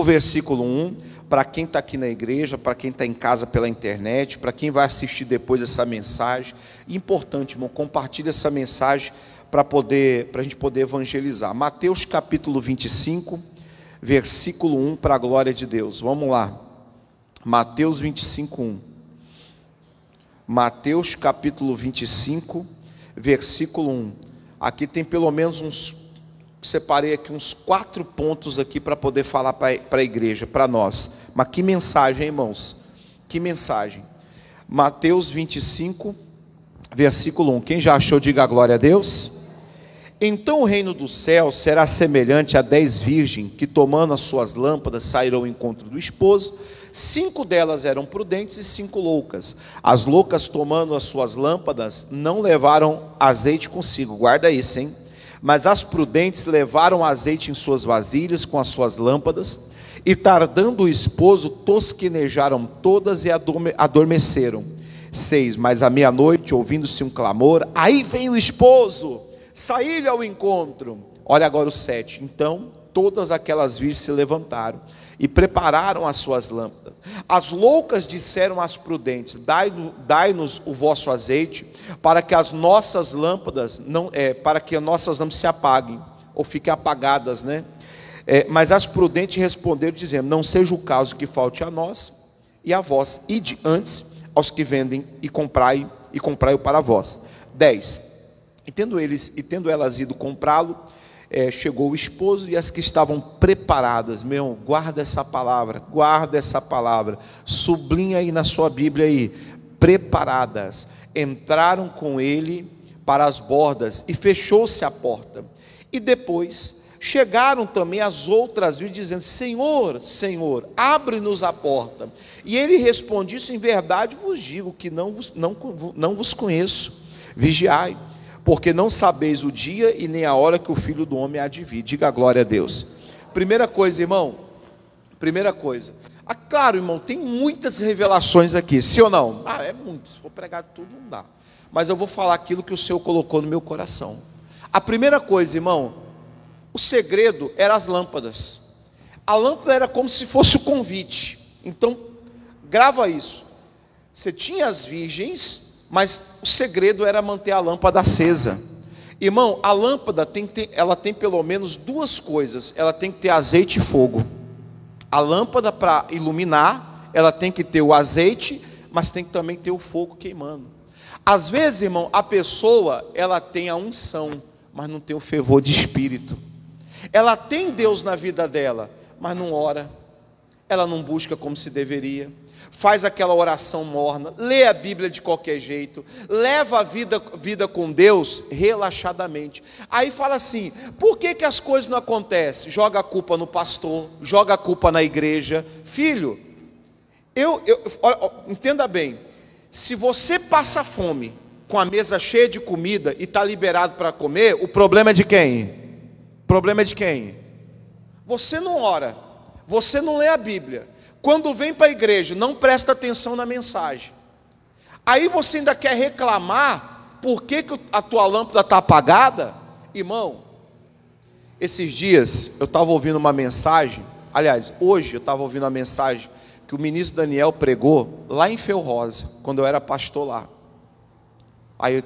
versículo 1, para quem está aqui na igreja, para quem está em casa pela internet, para quem vai assistir depois essa mensagem. Importante, irmão, compartilhe essa mensagem para a gente poder evangelizar. Mateus capítulo 25, versículo 1, para a glória de Deus. Vamos lá. Mateus 25, 1. Mateus capítulo 25, versículo 1. Aqui tem pelo menos separei aqui uns 4 pontos aqui para poder falar para a igreja, para nós. Mas que mensagem, irmãos? Que mensagem. Mateus 25, versículo 1. Quem já achou, diga glória a Deus. Então o reino dos céus será semelhante a 10 virgens, que tomando as suas lâmpadas saíram ao encontro do esposo. 5 delas eram prudentes e 5 loucas. As loucas, tomando as suas lâmpadas, não levaram azeite consigo. Guarda isso, hein? Mas as prudentes levaram azeite em suas vasilhas com as suas lâmpadas, e tardando o esposo, tosquenejaram todas e adormeceram. 6. Mas à meia-noite, ouvindo-se um clamor, aí vem o esposo, saí-lhe ao encontro. Olha agora o 7. Então todas aquelas virgens se levantaram e prepararam as suas lâmpadas. As loucas disseram às prudentes: dai-nos o vosso azeite, para que as nossas lâmpadas não se apaguem, ou fiquem apagadas, né? Mas as prudentes responderam, dizendo: não seja o caso que falte a nós e a vós, ide antes aos que vendem e comprai-o para vós. 10. E tendo elas ido comprá-lo, chegou o esposo, e as que estavam preparadas, guarda essa palavra, sublinha aí na sua Bíblia aí, preparadas, entraram com ele para as bordas, e fechou-se a porta. E depois chegaram também as outras virgens, dizendo: Senhor, Senhor, abre-nos a porta. E ele responde: isso em verdade vos digo, que não vos conheço. Vigiai, porque não sabeis o dia e nem a hora que o Filho do Homem há de vir. Diga glória a Deus. Primeira coisa, irmão, claro, irmão, tem muitas revelações aqui, sim ou não? É muito, se for pregar tudo não dá, mas eu vou falar aquilo que o Senhor colocou no meu coração. A primeira coisa, irmão, o segredo era as lâmpadas. A lâmpada era como se fosse o convite. Então, grava isso. Você tinha as virgens, mas o segredo era manter a lâmpada acesa. Irmão, a lâmpada ela tem pelo menos 2 coisas. Ela tem que ter azeite e fogo. A lâmpada, para iluminar, ela tem que ter o azeite, mas tem que também ter o fogo queimando. Às vezes, irmão, a pessoa, ela tem a unção, mas não tem o fervor de espírito. Ela tem Deus na vida dela, mas não ora. Ela não busca como se deveria. Faz aquela oração morna, lê a Bíblia de qualquer jeito, leva a vida com Deus relaxadamente. Aí fala assim: por que as coisas não acontecem? Joga a culpa no pastor, joga a culpa na igreja. Filho, entenda bem, se você passa fome com a mesa cheia de comida e está liberado para comer, o problema é de quem? O problema é de quem? Você não ora, você não lê a Bíblia. Quando vem para a igreja, não presta atenção na mensagem. Aí você ainda quer reclamar por que a tua lâmpada está apagada? Irmão, esses dias eu estava ouvindo uma mensagem, aliás, hoje eu estava ouvindo uma mensagem que o ministro Daniel pregou lá em Felrosa, quando eu era pastor lá. Aí eu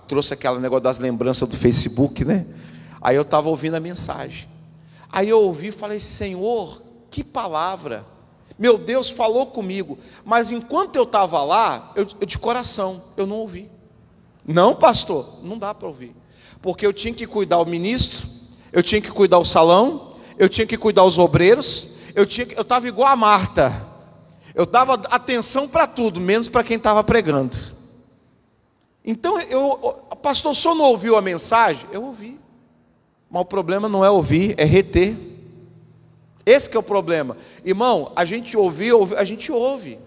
trouxe aquele negócio das lembranças do Facebook, né? Aí eu estava ouvindo a mensagem. Aí eu ouvi e falei: Senhor, que palavra! Meu Deus falou comigo, mas enquanto eu estava lá, eu de coração, eu não ouvi. Não, pastor, não dá para ouvir, porque eu tinha que cuidar o ministro, eu tinha que cuidar o salão, eu tinha que cuidar os obreiros, eu estava igual a Marta, eu dava atenção para tudo, menos para quem estava pregando. Então, pastor, o senhor não ouviu a mensagem? Eu ouvi, mas o problema não é ouvir, é reter. Esse que é o problema, irmão. A gente ouve, o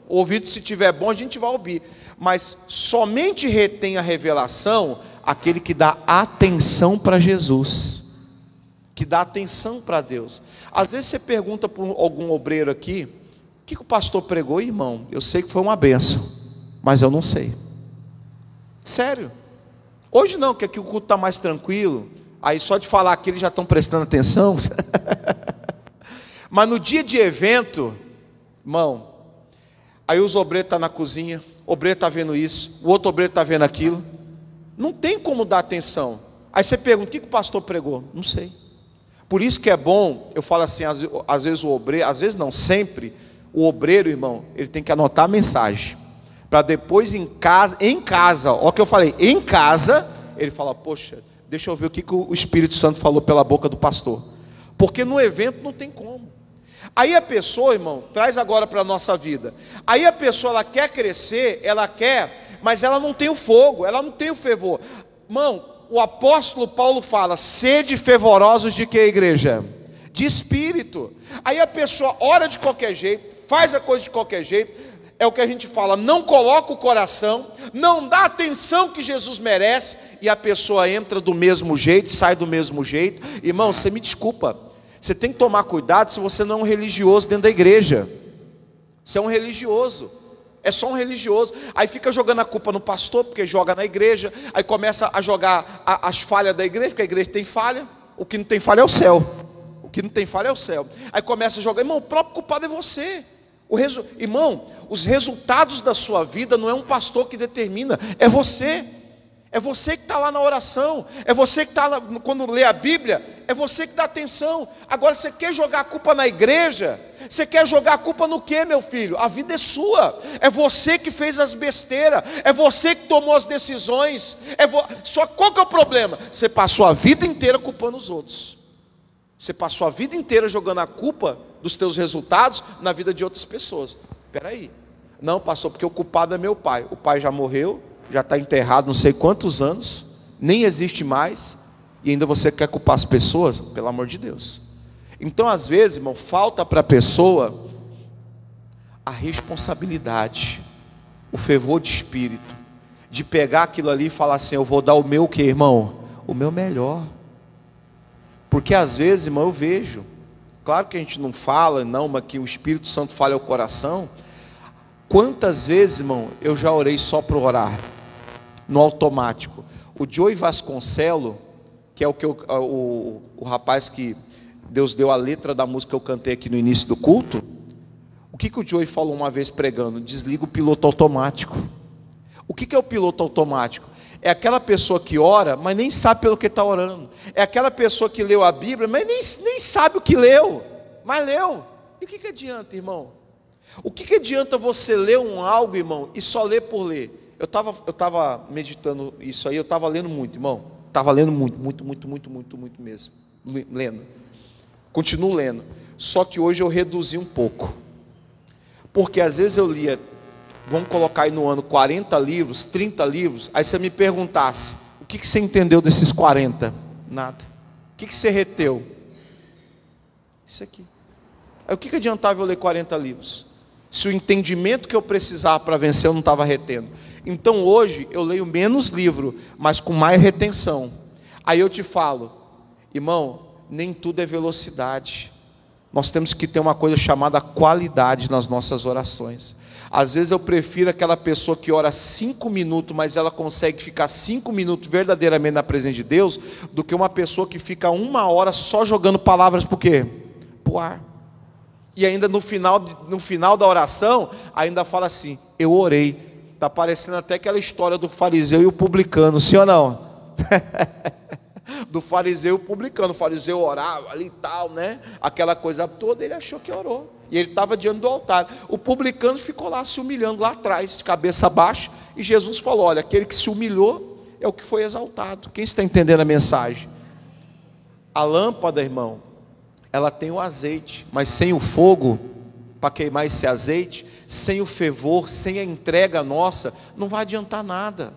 ouvido, se tiver bom, a gente vai ouvir, mas somente retém a revelação aquele que dá atenção para Jesus, que dá atenção para Deus. Às vezes você pergunta para algum obreiro aqui: o que o pastor pregou? Irmão, eu sei que foi uma bênção, mas eu não sei. Sério, hoje não, que aqui o culto está mais tranquilo, aí só de falar aqui eles já estão prestando atenção. Mas no dia de evento, irmão, aí os obreiros estão na cozinha, o obreiro está vendo isso, o outro obreiro está vendo aquilo, não tem como dar atenção. Aí você pergunta, o que o pastor pregou? Não sei. Por isso que é bom, eu falo assim, às vezes o obreiro, às vezes não, sempre, o obreiro, irmão, ele tem que anotar a mensagem, para depois em casa, ó que eu falei, em casa, ele fala, poxa, deixa eu ver o que o Espírito Santo falou pela boca do pastor, porque no evento não tem como. Aí a pessoa, irmão, traz agora para a nossa vida, aí a pessoa, ela quer crescer, ela quer, mas ela não tem o fogo, ela não tem o fervor. Irmão, o apóstolo Paulo fala, sede fervorosos de que, igreja? De espírito. Aí a pessoa ora de qualquer jeito, faz a coisa de qualquer jeito, é o que a gente fala, não coloca o coração, não dá a atenção que Jesus merece, e a pessoa entra do mesmo jeito, sai do mesmo jeito. Irmão, você me desculpa, você tem que tomar cuidado se você não é um religioso dentro da igreja. Você é um religioso, é só um religioso, aí fica jogando a culpa no pastor, porque joga na igreja, aí começa a jogar as falhas da igreja, porque a igreja tem falha, o que não tem falha é o céu, o que não tem falha é o céu, aí começa a jogar, irmão, o próprio culpado é você. Irmão, os resultados da sua vida não é um pastor que determina, é você. É você que está lá na oração, é você que está quando lê a Bíblia, é você que dá atenção. Agora você quer jogar a culpa na igreja? Você quer jogar a culpa no quê, meu filho? A vida é sua, é você que fez as besteiras, é você que tomou as decisões. Só qual que é o problema? Você passou a vida inteira culpando os outros. Você passou a vida inteira jogando a culpa dos teus resultados na vida de outras pessoas. Espera aí, não, pastor, porque o culpado é meu pai. O pai já morreu, já está enterrado não sei quantos anos, nem existe mais, e ainda você quer culpar as pessoas? Pelo amor de Deus. Então às vezes, irmão, falta para a pessoa a responsabilidade, o fervor de espírito, de pegar aquilo ali e falar assim, eu vou dar o meu o que, irmão? O meu melhor. Porque às vezes, irmão, eu vejo, claro que a gente não fala, não, mas que o Espírito Santo fala ao coração. Quantas vezes, irmão, eu já orei só para orar, no automático. O Joey Vasconcelos, que é o rapaz que Deus deu a letra da música que eu cantei aqui no início do culto, o que o Joey falou uma vez pregando? Desliga o piloto automático. O que é o piloto automático? É aquela pessoa que ora, mas nem sabe pelo que está orando. É aquela pessoa que leu a Bíblia, mas nem sabe o que leu, mas leu. E o que adianta, irmão? O que adianta você ler algo, irmão, e só ler por ler? Eu estava meditando isso aí, eu estava lendo muito, irmão. Estava lendo muito mesmo. Lendo. Continuo lendo. Só que hoje eu reduzi um pouco. Porque às vezes eu lia, vamos colocar aí no ano 40 livros, 30 livros, aí você me perguntasse, o que você entendeu desses 40? Nada. O que você reteu? Isso aqui. Aí o que adiantava eu ler 40 livros? Se o entendimento que eu precisava para vencer eu não estava retendo. Então hoje eu leio menos livro, mas com mais retenção. Aí eu te falo, irmão, nem tudo é velocidade. Nós temos que ter uma coisa chamada qualidade nas nossas orações. Às vezes eu prefiro aquela pessoa que ora 5 minutos, mas ela consegue ficar 5 minutos verdadeiramente na presença de Deus, do que uma pessoa que fica 1 hora só jogando palavras, por quê? Pro ar. E ainda no final da oração, ainda fala assim, eu orei. Está parecendo até aquela história do fariseu e o publicano, sim ou não? Do fariseu e o publicano, o fariseu orava ali e tal, né? Aquela coisa toda, ele achou que orou. E ele estava diante do altar. O publicano ficou lá se humilhando lá atrás, de cabeça baixa. E Jesus falou, olha, aquele que se humilhou é o que foi exaltado. Quem está entendendo a mensagem? A lâmpada, irmão, ela tem o azeite, mas sem o fogo, para queimar esse azeite, sem o fervor, sem a entrega nossa, não vai adiantar nada.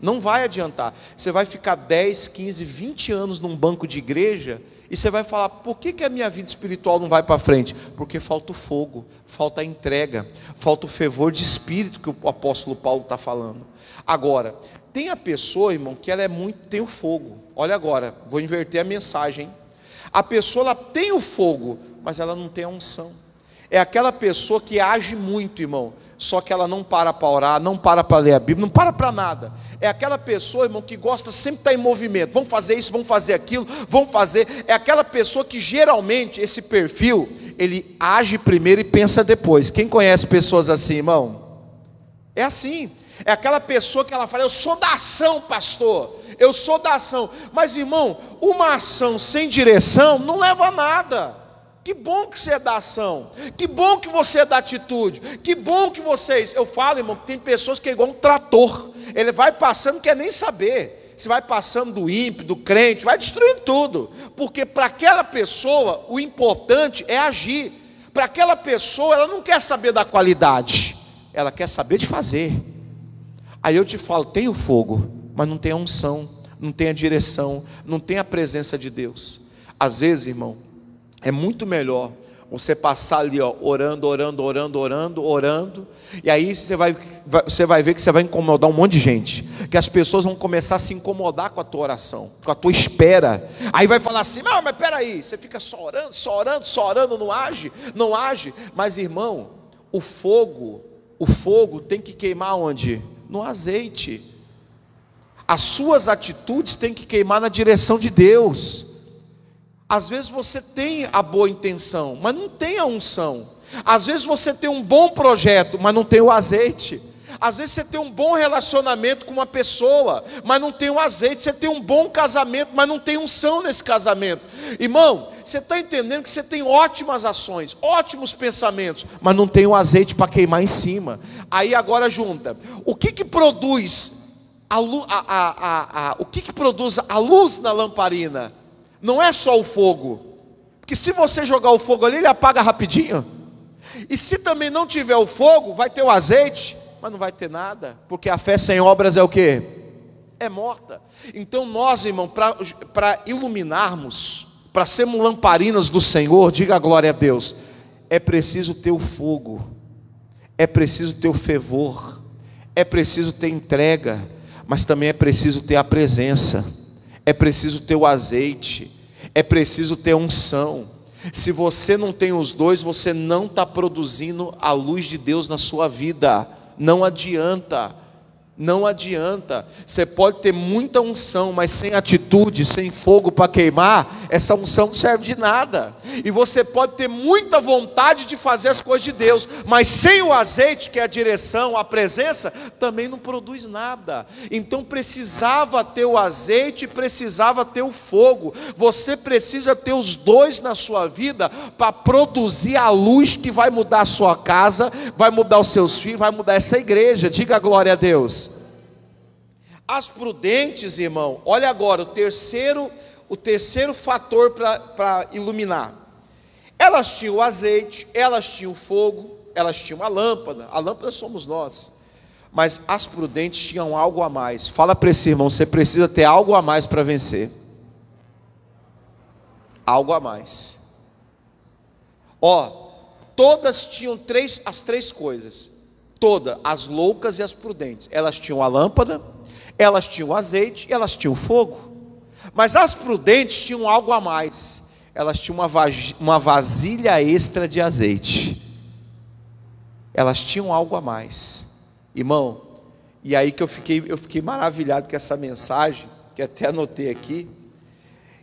Não vai adiantar. Você vai ficar 10, 15, 20 anos num banco de igreja e você vai falar, por que a minha vida espiritual não vai para frente? Porque falta o fogo, falta a entrega, falta o fervor de espírito que o apóstolo Paulo está falando. Agora, tem a pessoa, irmão, que ela tem o fogo. Olha agora, vou inverter a mensagem, hein? A pessoa, ela tem o fogo, mas ela não tem a unção. É aquela pessoa que age muito, irmão, só que ela não para orar, não para ler a Bíblia, não para nada. É aquela pessoa, irmão, que gosta sempre de estar em movimento. Vamos fazer isso, vamos fazer aquilo, vamos fazer. É aquela pessoa que geralmente, esse perfil, ele age primeiro e pensa depois. Quem conhece pessoas assim, irmão? É assim. É aquela pessoa que ela fala: eu sou da ação, pastor, eu sou da ação. Mas, irmão, uma ação sem direção não leva a nada. Que bom que você é da ação, que bom que você é da atitude, que bom que vocês... Eu falo, irmão, que tem pessoas que é igual um trator, ele vai passando, não quer nem saber, se vai passando do ímpio, do crente, vai destruindo tudo, porque para aquela pessoa, o importante é agir. Para aquela pessoa, ela não quer saber da qualidade, ela quer saber de fazer. Aí eu te falo, tem o fogo, mas não tem a unção, não tem a direção, não tem a presença de Deus. Às vezes, irmão, é muito melhor você passar ali, ó, orando, e aí você vai ver que você vai incomodar um monte de gente, que as pessoas vão começar a se incomodar com a tua oração, com a tua espera. Aí vai falar assim: não, mas peraí, você fica só orando, não age. Mas, irmão, o fogo tem que queimar onde? No azeite. As suas atitudes têm que queimar na direção de Deus. Às vezes você tem a boa intenção, mas não tem a unção. Às vezes você tem um bom projeto, mas não tem o azeite. Às vezes você tem um bom relacionamento com uma pessoa, mas não tem o azeite. Você tem um bom casamento, mas não tem unção nesse casamento. Irmão, você está entendendo que você tem ótimas ações, ótimos pensamentos, mas não tem o azeite para queimar em cima. Aí agora junta, o que produz o que produz a luz na lamparina? Não é só o fogo, porque se você jogar o fogo ali, ele apaga rapidinho. E se também não tiver o fogo, vai ter o azeite, mas não vai ter nada, porque a fé sem obras é o quê? É morta. Então nós, irmão, para iluminarmos, para sermos lamparinas do Senhor, diga a glória a Deus, é preciso ter o fogo, é preciso ter o fervor, é preciso ter entrega, mas também é preciso ter a presença. É preciso ter o azeite, é preciso ter unção. Se você não tem os dois, você não está produzindo a luz de Deus na sua vida. Não adianta, não adianta. Você pode ter muita unção, mas sem atitude, sem fogo para queimar, essa unção não serve de nada. E você pode ter muita vontade de fazer as coisas de Deus, mas sem o azeite, que é a direção, a presença, também não produz nada. Então precisava ter o azeite, precisava ter o fogo. Você precisa ter os dois na sua vida para produzir a luz que vai mudar a sua casa, vai mudar os seus filhos, vai mudar essa igreja. Diga a glória a Deus. As prudentes, irmão, olha agora, o terceiro fator para iluminar. Elas tinham o azeite, elas tinham o fogo, elas tinham a lâmpada somos nós. Mas as prudentes tinham algo a mais. Fala para esse irmão, você precisa ter algo a mais para vencer. Algo a mais. Ó, todas tinham as três coisas. Todas, as loucas e as prudentes. Elas tinham a lâmpada, elas tinham o azeite e elas tinham o fogo. Mas as prudentes tinham algo a mais. Elas tinham uma vasilha extra de azeite. Elas tinham algo a mais. Irmão, e aí que eu fiquei maravilhado com essa mensagem, que até anotei aqui.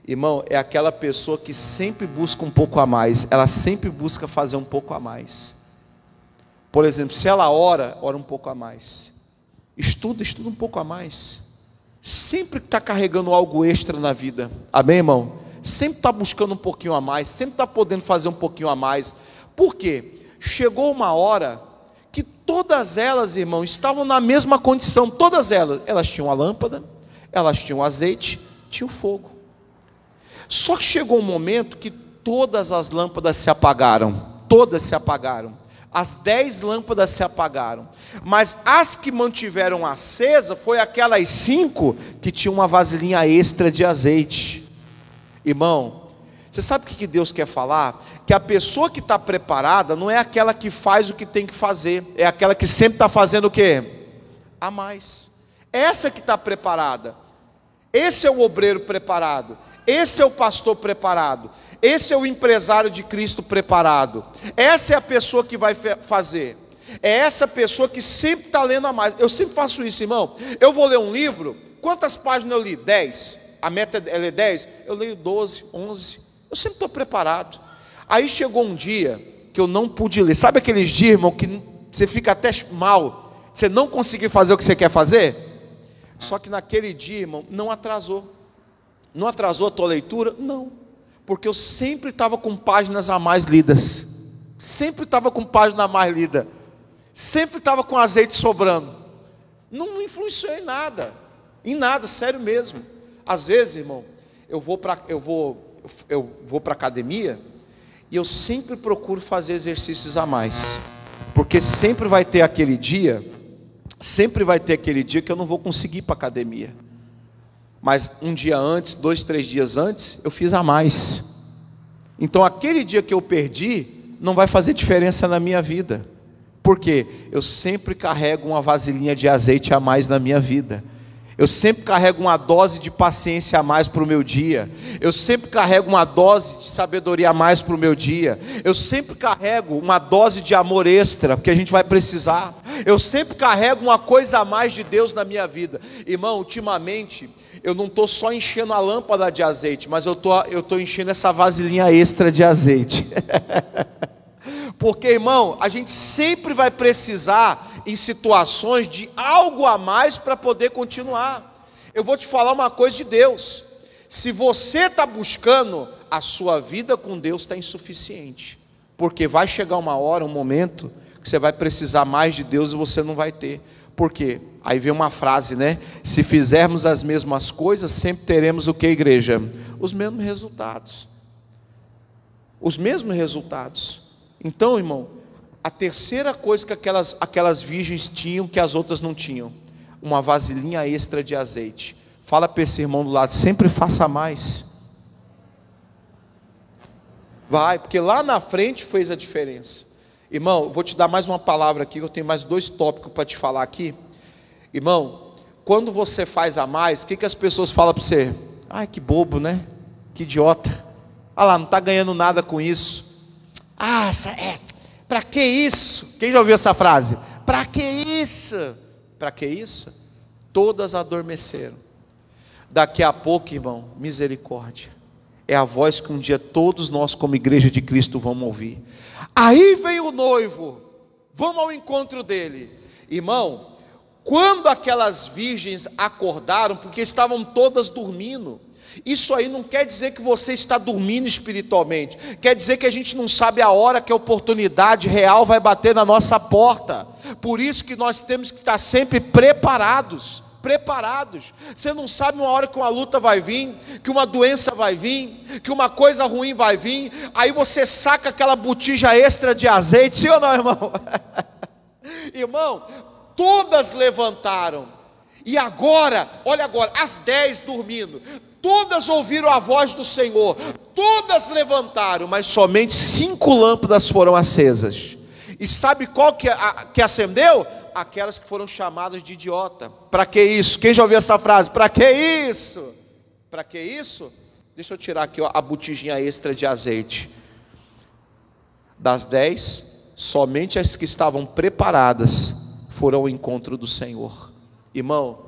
Irmão, é aquela pessoa que sempre busca um pouco a mais. Ela sempre busca fazer um pouco a mais. Por exemplo, se ela ora um pouco a mais. Estuda um pouco a mais. Sempre está carregando algo extra na vida. Amém, irmão? Sempre está buscando um pouquinho a mais. Sempre está podendo fazer um pouquinho a mais. Por quê? Chegou uma hora que todas elas, irmão, estavam na mesma condição. Todas elas tinham a lâmpada, elas tinham o azeite, tinham o fogo. Só que chegou um momento que todas as lâmpadas se apagaram. Todas se apagaram. As 10 lâmpadas se apagaram, mas as que mantiveram acesa foi aquelas 5 que tinham uma vasilhinha extra de azeite. Irmão, você sabe o que Deus quer falar? Que a pessoa que está preparada não é aquela que faz o que tem que fazer, é aquela que sempre está fazendo o quê? A mais. Essa que está preparada. Esse é o obreiro preparado. Esse é o pastor preparado. Esse é o empresário de Cristo preparado. Essa é a pessoa que vai fazer. É essa pessoa que sempre está lendo a mais. Eu sempre faço isso, irmão. Eu vou ler um livro, quantas páginas eu li? 10. A meta ela é 10. Eu leio 12, 11. Eu sempre estou preparado. Aí chegou um dia que eu não pude ler. Sabe aqueles dias, irmão, que você fica até mal, você não conseguir fazer o que você quer fazer? Só que naquele dia, irmão, não atrasou. Não atrasou a tua leitura? Não. Porque eu sempre estava com páginas a mais lidas. Sempre estava com página a mais lida. Sempre estava com azeite sobrando. Não influenciou em nada. Em nada, sério mesmo. Às vezes, irmão, eu vou para academia e eu sempre procuro fazer exercícios a mais. Porque sempre vai ter aquele dia que eu não vou conseguir ir para academia. Mas um dia antes, 2, 3 dias antes, eu fiz a mais. Então aquele dia que eu perdi, não vai fazer diferença na minha vida. Porque eu sempre carrego uma vasilhinha de azeite a mais na minha vida. Eu sempre carrego uma dose de paciência a mais para o meu dia. Eu sempre carrego uma dose de sabedoria a mais para o meu dia. Eu sempre carrego uma dose de amor extra, porque a gente vai precisar. Eu sempre carrego uma coisa a mais de Deus na minha vida. Irmão, ultimamente, eu não estou só enchendo a lâmpada de azeite, mas eu tô enchendo essa vasilhinha extra de azeite. Porque, irmão, a gente sempre vai precisar em situações de algo a mais para poder continuar. Eu vou te falar uma coisa de Deus: se você está buscando, a sua vida com Deus está insuficiente, porque vai chegar uma hora, um momento, que você vai precisar mais de Deus e você não vai ter. Por quê? Aí vem uma frase, né? Se fizermos as mesmas coisas, sempre teremos o que, igreja? Os mesmos resultados. Os mesmos resultados. Então, irmão, a terceira coisa que aquelas virgens tinham que as outras não tinham: uma vasilhinha extra de azeite. Fala para esse irmão do lado, sempre faça mais. Vai, porque lá na frente fez a diferença. Irmão, eu vou te dar mais uma palavra aqui, eu tenho mais 2 tópicos para te falar aqui. Irmão, quando você faz a mais, o que as pessoas falam para você? Ai, que bobo, né? Que idiota. Olha lá, não está ganhando nada com isso. Ah, para que isso? Quem já ouviu essa frase? Para que isso? Para que isso? Todas adormeceram. Daqui a pouco, irmão, misericórdia. É a voz que um dia todos nós como igreja de Cristo vamos ouvir. Aí vem o noivo, vamos ao encontro dele. Irmão, quando aquelas virgens acordaram, porque estavam todas dormindo, isso aí não quer dizer que você está dormindo espiritualmente, quer dizer que a gente não sabe a hora que a oportunidade real vai bater na nossa porta. Por isso que nós temos que estar sempre preparados. Você não sabe uma hora que uma luta vai vir, que uma doença vai vir, que uma coisa ruim vai vir. Aí você saca aquela botija extra de azeite, sim ou não, irmão? Irmão, todas levantaram. E agora, olha agora, as 10 dormindo, todas ouviram a voz do Senhor, todas levantaram, mas somente 5 lâmpadas foram acesas. E sabe qual que acendeu? Aquelas que foram chamadas de idiota. Para que isso? Quem já ouviu essa frase? Para que isso? Para que isso? Deixa eu tirar aqui a botijinha extra de azeite. Das 10, somente as que estavam preparadas foram ao encontro do Senhor. Irmão,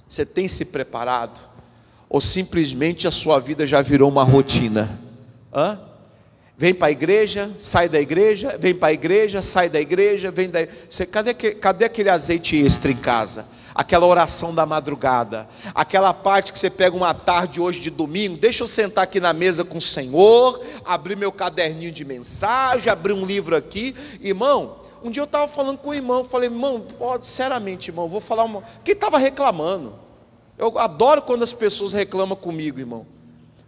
você tem se preparado? Ou simplesmente a sua vida já virou uma rotina? Vem para a igreja, sai da igreja, vem para a igreja, sai da igreja, cadê aquele azeite extra em casa? Aquela oração da madrugada, aquela parte que você pega uma tarde hoje de domingo, deixa eu sentar aqui na mesa com o Senhor, abrir meu caderninho de mensagem, abrir um livro aqui. Irmão, um dia eu estava falando com o irmão, falei, irmão, sinceramente, irmão, vou falar uma... Quem estava reclamando? Eu adoro quando as pessoas reclamam comigo, irmão.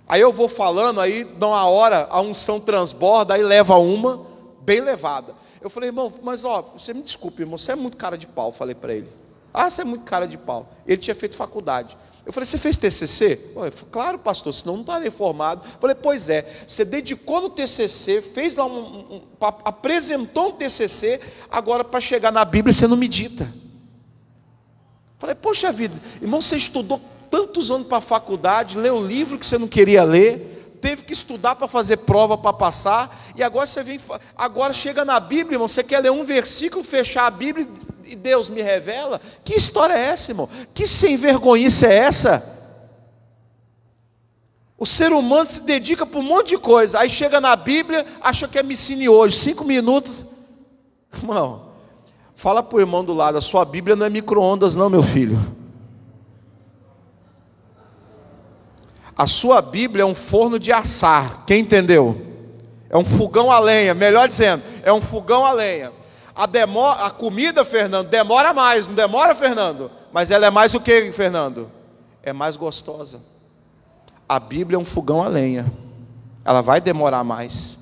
Aí eu vou falando, aí dá uma hora, a unção transborda, aí leva uma, bem levada. Eu falei, irmão, mas você me desculpe, irmão, você é muito cara de pau, falei para ele. Você é muito cara de pau. Ele tinha feito faculdade. Eu falei, você fez TCC? Ele falou, claro, pastor, senão não estaria formado. Eu falei, pois é, você dedicou no TCC, fez lá apresentou um TCC, agora para chegar na Bíblia você não medita. Eu falei, poxa vida, irmão, você estudou tantos anos para a faculdade, leu o livro que você não queria ler, teve que estudar para fazer prova para passar, e agora você vem, agora chega na Bíblia, irmão, você quer ler um versículo, fechar a Bíblia e Deus me revela? Que história é essa, irmão? Que sem vergonhice é essa? O ser humano se dedica para um monte de coisa, aí chega na Bíblia, acha que é me ensine hoje, 5 minutos. Irmão, fala para o irmão do lado, a sua Bíblia não é micro-ondas não, meu filho. A sua Bíblia é um forno de assar, quem entendeu? É um fogão a lenha, melhor dizendo, é um fogão a lenha. A comida, Fernando, demora mais, não demora, Fernando? Mas ela é mais o que, Fernando? É mais gostosa. A Bíblia é um fogão a lenha, ela vai demorar mais,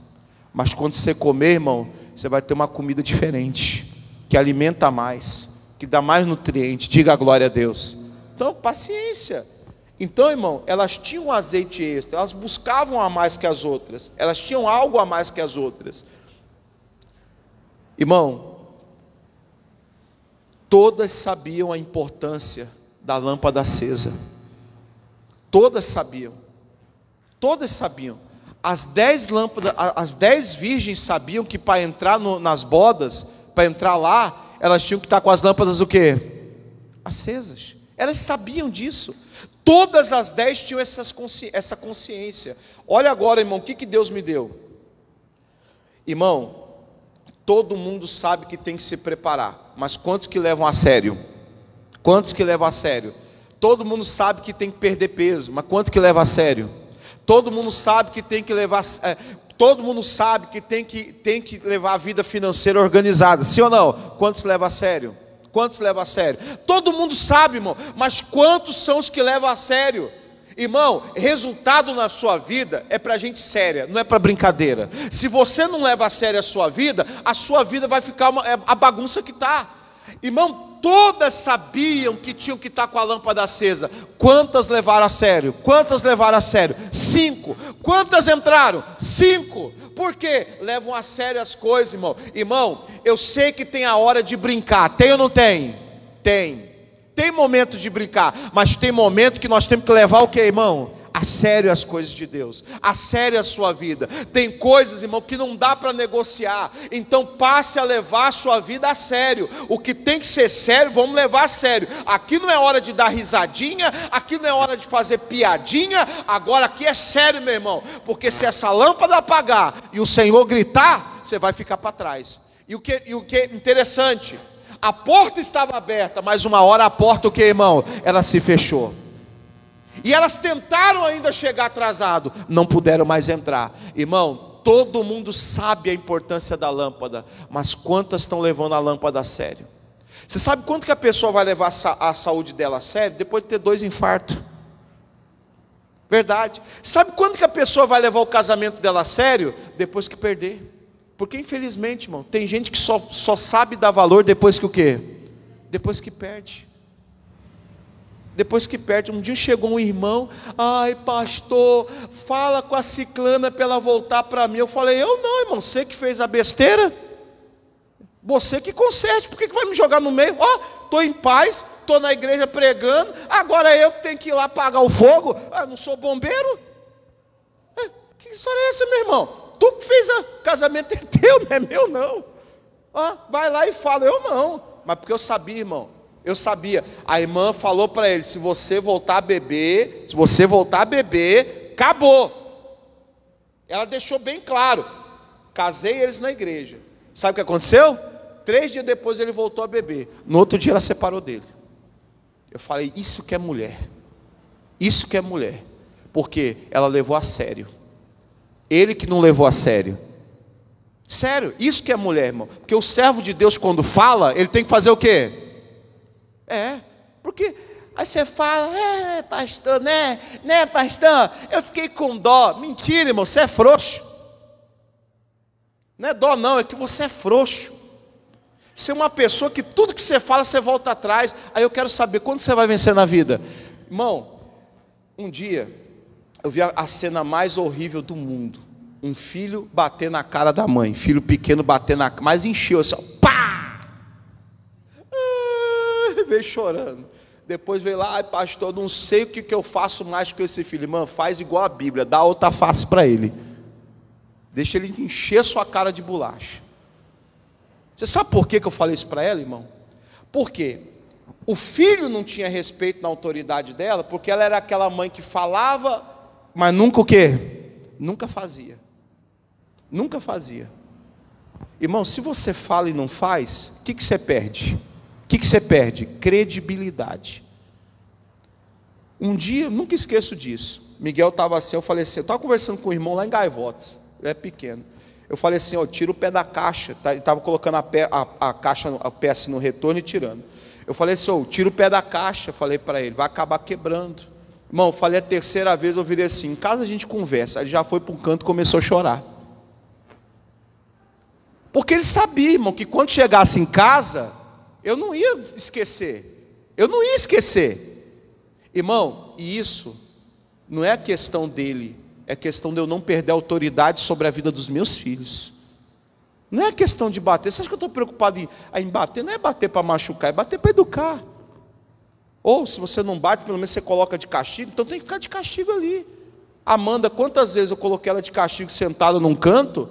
mas quando você comer, irmão, você vai ter uma comida diferente, que alimenta mais, que dá mais nutriente, diga a glória a Deus. Então, paciência. Então, irmão, elas tinham um azeite extra, elas buscavam a mais que as outras, elas tinham algo a mais que as outras. Irmão, todas sabiam a importância da lâmpada acesa. Todas sabiam. Todas sabiam. As 10 lâmpadas, as 10 virgens sabiam que para entrar nas bodas, para entrar lá, elas tinham que estar com as lâmpadas o quê? Acesas. Elas sabiam disso. Todas as 10 tinham essa consciência. Olha agora, irmão, o que Deus me deu? Irmão, todo mundo sabe que tem que se preparar, mas quantos que levam a sério? Quantos que levam a sério? Todo mundo sabe que tem que perder peso, mas quanto que leva a sério? Todo mundo sabe que tem que levar, todo mundo sabe que tem que levar a vida financeira organizada, sim ou não? Quantos leva a sério? Quantos levam a sério? Todo mundo sabe, irmão, mas quantos são os que levam a sério? Irmão, resultado na sua vida é para gente séria, não é para brincadeira. Se você não leva a sério a sua vida vai ficar a bagunça que está. Irmão, todas sabiam que tinham que estar com a lâmpada acesa. Quantas levaram a sério? Quantas levaram a sério? 5. Quantas entraram? 5. Por quê? Levam a sério as coisas, irmão. Irmão, eu sei que tem a hora de brincar. Tem ou não tem? Tem. Tem momento de brincar, mas tem momento que nós temos que levar o que, irmão? A sério as coisas de Deus, a sério a sua vida. Tem coisas, irmão, que não dá para negociar. Então passe a levar a sua vida a sério. O que tem que ser sério, vamos levar a sério. Aqui não é hora de dar risadinha, aqui não é hora de fazer piadinha. Agora aqui é sério, meu irmão, porque se essa lâmpada apagar e o Senhor gritar, você vai ficar para trás. E o que é interessante, a porta estava aberta, mas uma hora a porta, o que, irmão? Ela se fechou. E elas tentaram ainda chegar atrasado, não puderam mais entrar. Irmão, todo mundo sabe a importância da lâmpada, mas quantas estão levando a lâmpada a sério? Você sabe quanto que a pessoa vai levar a saúde dela a sério? Depois de ter 2 infartos. Verdade. Sabe quanto que a pessoa vai levar o casamento dela a sério? Depois que perder. Porque infelizmente, irmão, tem gente que só sabe dar valor depois que o quê? Depois que perde. Depois que perde. Um dia chegou um irmão, ai pastor, fala com a ciclana para ela voltar para mim. Eu falei, eu não, irmão, você que fez a besteira, você que conserte, por que vai me jogar no meio? Estou em paz, estou na igreja pregando, agora eu que tenho que ir lá apagar o fogo, não sou bombeiro? Que história é essa, meu irmão? Tu que fez o casamento é teu, não é meu não. Vai lá e fala, eu não, mas porque eu sabia, irmão. Eu sabia, a irmã falou para ele, se você voltar a beber, acabou. Ela deixou bem claro, casei eles na igreja. Sabe o que aconteceu? 3 dias depois ele voltou a beber. No outro dia ela separou dele. Eu falei, isso que é mulher. Isso que é mulher. Porque ela levou a sério. Ele que não levou a sério. Sério, isso que é mulher, irmão. Porque o servo de Deus quando fala, ele tem que fazer o quê? Porque aí você fala, pastor, né pastor, eu fiquei com dó. Mentira, irmão, você é frouxo. Não é dó não, é que você é frouxo. Você é uma pessoa que tudo que você fala, você volta atrás. Aí eu quero saber, quando você vai vencer na vida? Irmão, um dia, eu vi a cena mais horrível do mundo. Um filho bater na cara da mãe, filho pequeno bater na cara, mas encheu assim, pá! Veio chorando. Depois veio lá, pastor, não sei o que eu faço mais com esse filho. Irmão, faz igual a Bíblia, dá outra face para ele. Deixa ele encher sua cara de bolacha. Você sabe por que eu falei isso para ela, irmão? Porque o filho não tinha respeito na autoridade dela, porque ela era aquela mãe que falava, mas nunca o quê? Nunca fazia. Nunca fazia. Irmão, se você fala e não faz, o que você perde? O que você perde? Credibilidade. Um dia, nunca esqueço disso, Miguel estava assim, eu falei assim, eu estava conversando com o irmão lá em Gaivotas, ele é pequeno, eu falei assim, ó, tira o pé da caixa, ele estava colocando a caixa, a peça no retorno e tirando, eu falei assim, ó, tira o pé da caixa, falei para ele, vai acabar quebrando. Irmão, eu falei a terceira vez, eu virei assim, em casa a gente conversa, ele já foi para um canto e começou a chorar, porque ele sabia, irmão, que quando chegasse em casa, eu não ia esquecer, irmão, e isso não é a questão dele, é questão de eu não perder a autoridade sobre a vida dos meus filhos. Não é questão de bater. Você acha que eu estou preocupado em bater? Não é bater para machucar, é bater para educar. Ou se você não bate, pelo menos você coloca de castigo, então tem que ficar de castigo ali. Amanda, quantas vezes eu coloquei ela de castigo sentada num canto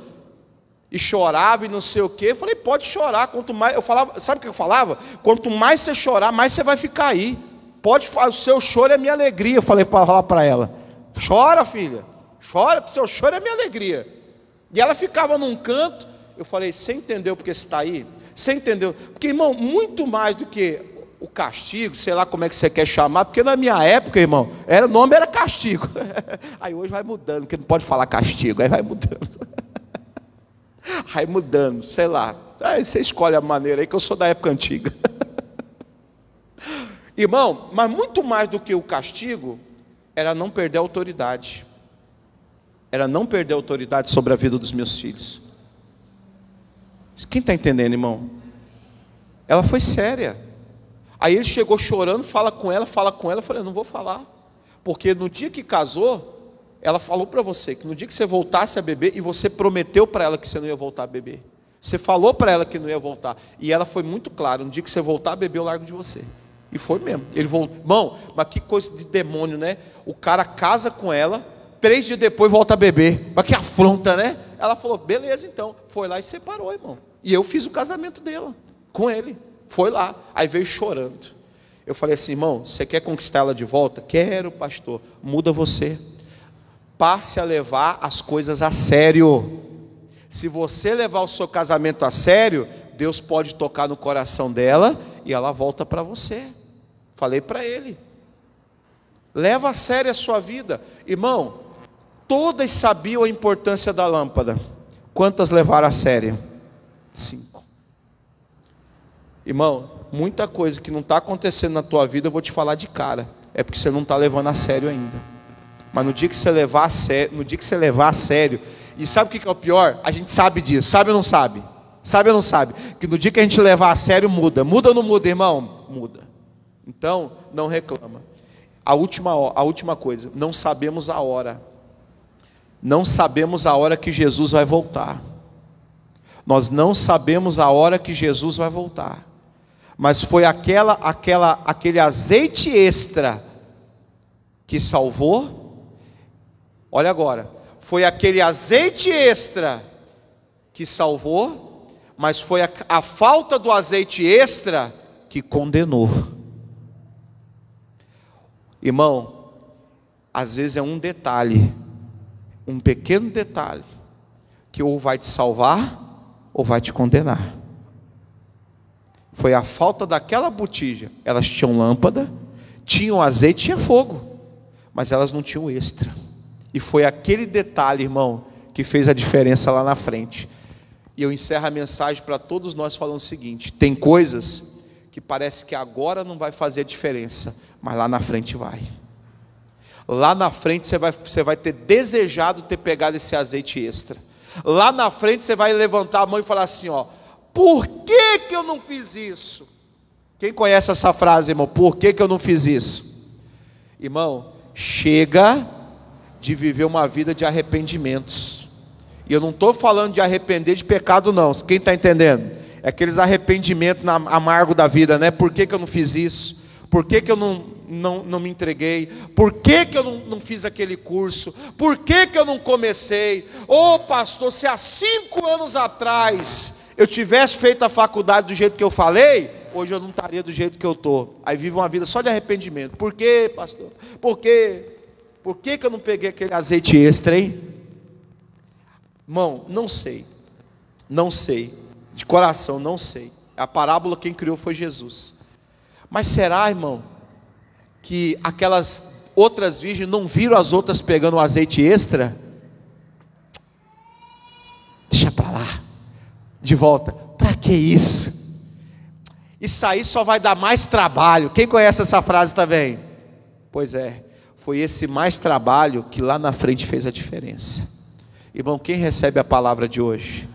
e chorava e não sei o quê? Eu falei, pode chorar, quanto mais, eu falava, sabe o que eu falava? Quanto mais você chorar, mais você vai ficar aí. Pode falar, o seu choro é minha alegria. Eu falei para ela, chora filha, chora, o seu choro é minha alegria. E ela ficava num canto. Eu falei, você entendeu porque você está aí? Você entendeu? Porque, irmão, muito mais do que o castigo, sei lá como é que você quer chamar, porque na minha época, irmão, o nome era castigo. Aí hoje vai mudando, porque não pode falar castigo, aí vai mudando. Aí mudando, sei lá. Aí você escolhe a maneira aí, que eu sou da época antiga. Irmão, mas muito mais do que o castigo, era não perder a autoridade. Era não perder a autoridade sobre a vida dos meus filhos. Quem está entendendo, irmão? Ela foi séria. Aí ele chegou chorando, fala com ela. Eu falei, não vou falar. Porque no dia que casou, ela falou para você que no dia que você voltasse a beber, e você prometeu para ela que você não ia voltar a beber. Você falou para ela que não ia voltar. E ela foi muito clara, no dia que você voltar a beber, eu largo de você. E foi mesmo. Ele voltou. Irmão, mas que coisa de demônio, né? O cara casa com ela, 3 dias depois volta a beber. Mas que afronta, né? Ela falou, beleza então. Foi lá e separou, irmão. E eu fiz o casamento dela, com ele. Foi lá. Aí veio chorando. Eu falei assim, irmão, você quer conquistar ela de volta? Quero, pastor. Muda você. Passe a levar as coisas a sério. Se você levar o seu casamento a sério, Deus pode tocar no coração dela e ela volta para você. Falei para ele. Leva a sério a sua vida. Irmão, todas sabiam a importância da lâmpada. Quantas levaram a sério? 5. Irmão, muita coisa que não está acontecendo na tua vida, eu vou te falar de cara. É porque você não está levando a sério ainda. Mas no dia que você levar a sério, e sabe o que é o pior? A gente sabe disso, sabe ou não sabe? Sabe ou não sabe? Que no dia que a gente levar a sério, muda. Muda ou não muda, irmão? Muda. Então, não reclama. A última coisa, não sabemos a hora. Não sabemos a hora que Jesus vai voltar. Nós não sabemos a hora que Jesus vai voltar. Mas foi aquele azeite extra que salvou. Olha agora, foi aquele azeite extra que salvou, mas foi a falta do azeite extra que condenou. Irmão, às vezes é um detalhe, um pequeno detalhe, que ou vai te salvar, ou vai te condenar. Foi a falta daquela botija. Elas tinham lâmpada, tinham azeite, tinha fogo, mas elas não tinham extra. E foi aquele detalhe, irmão, que fez a diferença lá na frente. E eu encerro a mensagem para todos nós falando o seguinte: tem coisas que parece que agora não vai fazer a diferença, mas lá na frente vai. Lá na frente você vai ter desejado ter pegado esse azeite extra. Lá na frente você vai levantar a mão e falar assim, ó, por que eu não fiz isso? Quem conhece essa frase, irmão? Por que eu não fiz isso? Irmão, chega de viver uma vida de arrependimentos. E eu não estou falando de arrepender de pecado não, quem está entendendo? É aqueles arrependimentos amargo da vida, né? Por que eu não fiz isso? Por que que eu não me entreguei? Por que que eu não fiz aquele curso? Por que que eu não comecei? Ô pastor, se há 5 anos atrás eu tivesse feito a faculdade do jeito que eu falei, hoje eu não estaria do jeito que eu estou. Aí vive uma vida só de arrependimento. Por quê, pastor? Por quê? Por que que eu não peguei aquele azeite extra, hein? Irmão, não sei. Não sei. De coração, não sei. A parábola quem criou foi Jesus. Mas será, irmão, que aquelas outras virgens não viram as outras pegando o azeite extra? Deixa para lá. De volta. Para que isso? Isso aí só vai dar mais trabalho. Quem conhece essa frase também? Pois é. Foi esse mais trabalho que lá na frente fez a diferença. Irmão, quem recebe a palavra de hoje?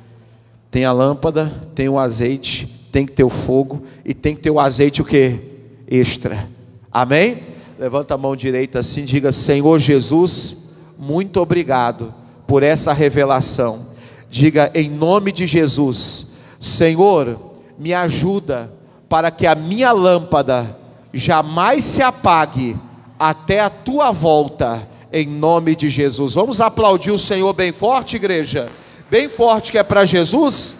Tem a lâmpada, tem o azeite, tem que ter o fogo e tem que ter o azeite o quê? Extra. Amém? Levanta a mão direita assim, diga: Senhor Jesus, muito obrigado por essa revelação. Diga em nome de Jesus: Senhor, me ajuda para que a minha lâmpada jamais se apague até a tua volta, em nome de Jesus. Vamos aplaudir o Senhor bem forte, igreja? Bem forte, que é para Jesus.